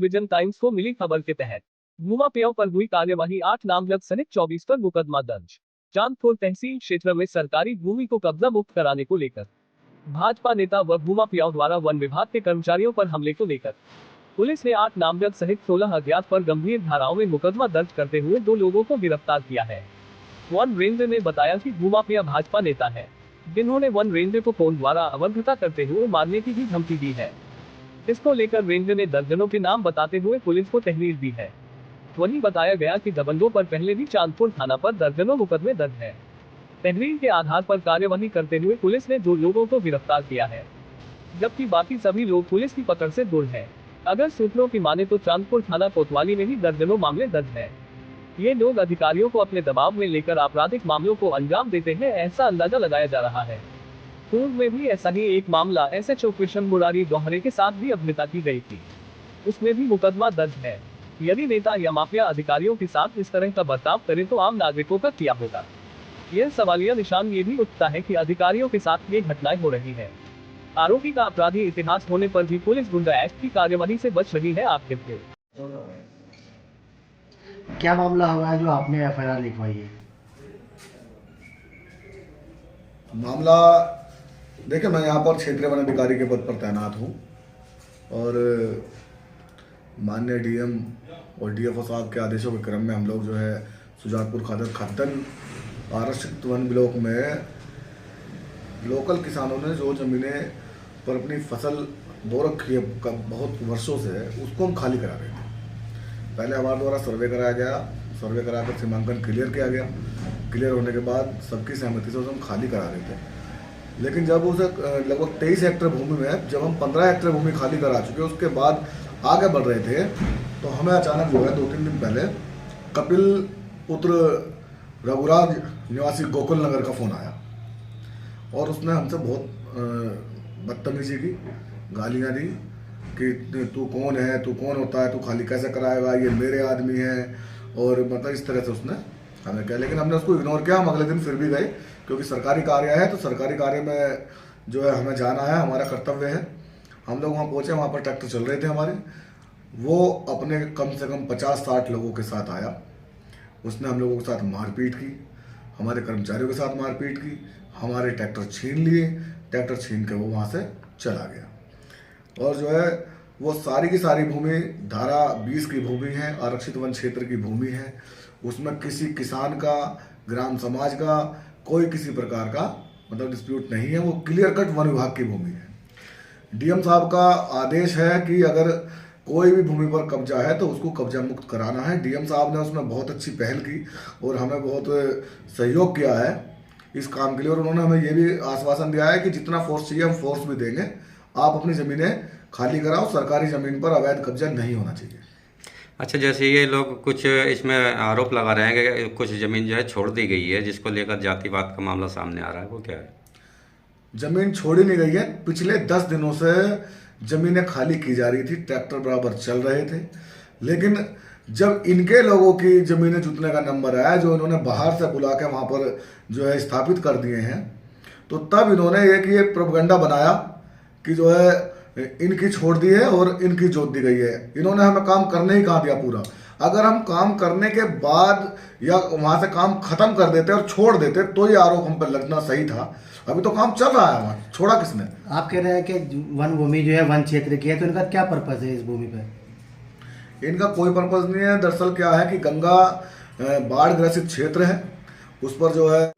Vision times को मिली खबर के तहत भूमाफियाओं पर हुई कार्यवाही, 8 नामजद सहित 24 पर मुकदमा दर्ज। चांदपुर तहसील क्षेत्र में सरकारी भूमि को कब्जा मुक्त कराने को लेकर भाजपा नेता व भूमाफियाओं द्वारा वन विभाग के कर्मचारियों पर हमले को लेकर पुलिस ने 8 नामजद सहित 16 अज्ञात पर गंभीर धाराओं में मुकदमा दर्ज करते हुए 2 लोगों को गिरफ्तार किया है। वन रेंजर ने बताया कि भूमाफिया भाजपा नेता है, जिन्होंने वन रेंजर को फोन द्वारा अभद्रता करते हुए मारने की भी धमकी दी है। इसको लेकर रेंजर ने दर्जनों के नाम बताते हुए पुलिस को तहरीर दी है। वहीं बताया गया कि दबंगों पर पहले भी चांदपुर थाना पर दर्जनों मुकदमे दर्ज है। तहरीर के आधार पर कार्यवाही करते हुए पुलिस ने 2 लोगों को गिरफ्तार किया है, जबकि बाकी सभी लोग पुलिस की पकड़ से दूर हैं। अगर सूत्रों की माने तो चांदपुर थाना कोतवाली में ही दर्जनों मामले दर्ज हैं। ये लोग अधिकारियों को अपने दबाव में लेकर आपराधिक मामलों को अंजाम देते हैं, ऐसा अंदाजा लगाया जा रहा है। पूर्व में भी ऐसा ही एक मामला SHO कृष्ण मुरारी दोहरे के साथ भी अभिनेता की गई थी, उसमें भी मुकदमा दर्ज है। यदि नेता या माफिया अधिकारियों के साथ इस तरह का बर्ताव करे तो आम नागरिकों का क्या होगा? यह सवालिया निशान ये भी उठता है कि अधिकारियों के साथ ये घटनाएं हो रही है। आरोपी का अपराधी इतिहास होने पर भी पुलिस गुंडा एक्ट की कार्यवाही से बच रही है। आखिर क्या मामला हुआ है जो आपने FIR लिखवाई है? मामला देखिए, मैं यहाँ पर क्षेत्रीय वन अधिकारी के पद पर तैनात हूँ और माननीय DM और DFO साहब के आदेशों के क्रम में हम लोग जो है सुजानपुर खादर खद्दन आरक्षित वन ब्लॉक में लोकल किसानों ने जो जमीनें पर अपनी फसल बो रखी है बहुत वर्षों से, उसको हम खाली करा रहे थे। पहले हमारे द्वारा सर्वे कराया गया, सर्वे कराकर सीमांकन क्लियर किया गया। क्लियर होने के बाद सबकी सहमति से उसे हम खाली करा रहे थे। लेकिन जब उसे लगभग 23 हेक्टेयर भूमि में जब हम 15 हेक्टेयर भूमि खाली करा चुके, उसके बाद आगे बढ़ रहे थे, तो हमें अचानक जो है 2-3 दिन पहले कपिल पुत्र रघुराज निवासी गोकुल नगर का फ़ोन आया और उसने हमसे बहुत बदतमीजी की, गालियाँ दी कि तू कौन है, तू कौन होता है, तू खाली कैसे कराएगा, ये मेरे आदमी है, और मतलब इस तरह से उसने हमें कहा। लेकिन हमने उसको इग्नोर किया। हम अगले दिन फिर भी गए, क्योंकि सरकारी कार्य है तो सरकारी कार्य में जो है हमें जाना है, हमारा कर्तव्य है। हम लोग वहाँ पहुँचे, वहाँ पर ट्रैक्टर चल रहे थे हमारे। वो अपने कम से कम 50-60 लोगों के साथ आया। उसने हम लोगों के साथ मारपीट की, हमारे कर्मचारियों के साथ मारपीट की, हमारे ट्रैक्टर छीन लिए। ट्रैक्टर छीन के वो वहाँ से चला गया। और जो है वो सारी की सारी भूमि धारा 20 की भूमि है, आरक्षित वन क्षेत्र की भूमि है। उसमें किसी किसान का, ग्राम समाज का कोई किसी प्रकार का मतलब डिस्प्यूट नहीं है। वो क्लियर कट वन विभाग की भूमि है। DM साहब का आदेश है कि अगर कोई भी भूमि पर कब्जा है तो उसको कब्जा मुक्त कराना है। DM साहब ने उसमें बहुत अच्छी पहल की और हमें बहुत सहयोग किया है इस काम के लिए। और उन्होंने हमें ये भी आश्वासन दिया है कि जितना फोर्स चाहिए हम फोर्स भी देंगे, आप अपनी ज़मीनें खाली कराओ, सरकारी ज़मीन पर अवैध कब्जा नहीं होना चाहिए। अच्छा, जैसे ये लोग कुछ इसमें आरोप लगा रहे हैं कि कुछ ज़मीन जो है छोड़ दी गई है, जिसको लेकर जातिवाद का मामला सामने आ रहा है, वो क्या है? ज़मीन छोड़ी नहीं गई है। पिछले 10 दिनों से ज़मीनें खाली की जा रही थी, ट्रैक्टर बराबर चल रहे थे। लेकिन जब इनके लोगों की ज़मीनें जुटने का नंबर आया, जो इन्होंने बाहर से बुला के वहाँ पर जो है स्थापित कर दिए हैं, तो तब इन्होंने ये प्रोपगंडा बनाया कि जो है इनकी छोड़ दी है और इनकी जोत दी गई है। इन्होंने हमें काम करने ही कहाँ दिया पूरा। अगर हम काम करने के बाद या वहाँ से काम खत्म कर देते और छोड़ देते तो ये आरोप हम पर लगना सही था। अभी तो काम चल रहा है, वहाँ छोड़ा किसने? आप कह रहे हैं कि वन भूमि जो है वन क्षेत्र की है, तो इनका क्या पर्पज है इस भूमि पर? इनका कोई पर्पज नहीं है। दरअसल क्या है कि गंगा बाढ़ ग्रसित क्षेत्र है, उस पर जो है